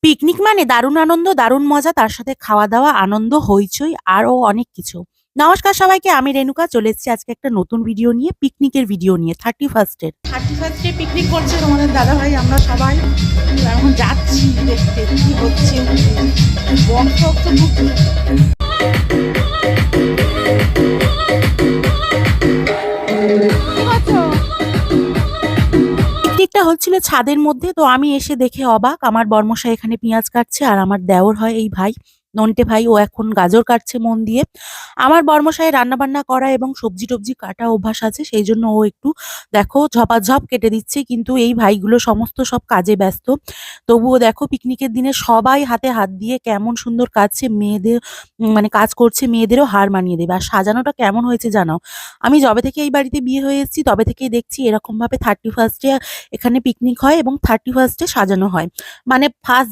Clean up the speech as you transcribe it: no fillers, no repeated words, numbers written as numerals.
Picnic মানে দারুণ আনন্দ, দারুণ মজা, তার সাথে খাওয়া-দাওয়া, আনন্দ, হইচই আরও অনেক কিছু। নমস্কার সবাইকে, আমি রেণুকা চলে এসেছি আজকে একটা নতুন ভিডিও নিয়ে, পিকনিকের ভিডিও নিয়ে 31st এর। 31st এ পিকনিক করছে তোমাদের দাদাভাই, আমরা সবাই এখন যাচ্ছি দেখতে কি হচ্ছে। বক্স তো পিকনিকটা হচ্ছিল ছাদের মধ্যে, তো আমি এসে দেখে অবাক। আমার বরমশাই এখানে পেঁয়াজ কাটছে আর আমার দেওর হয় এই ভাই, নন্টে ভাই, ও এখন গাজর কাটছে মন দিয়ে। আমার বরমশাই রান্নাবান্না করা এবং সবজি-টবজি কাটা অভ্যাস আছে, সেই জন্য ও একটু দেখো ঝপাঝপ কেটে দিচ্ছে, কিন্তু এই ভাইগুলো সমস্ত সব কাজে ব্যস্ত। তবুও দেখো পিকনিকের দিনে সবাই হাতে হাত দিয়ে কেমন সুন্দর কাটছে, মেয়েদের মানে কাজ করছে, মেয়েদেরও হার মানিয়ে দেবে। আর সাজানোটা কেমন হয়েছে জানো? আমি যবে থেকে এই বাড়িতে বিয়ে হয়ে এসেছি তবে থেকেই দেখছি এরকমভাবে 31st এ এখানে পিকনিক হয় এবং 31st এ সাজানো হয়। মানে ফার্স্ট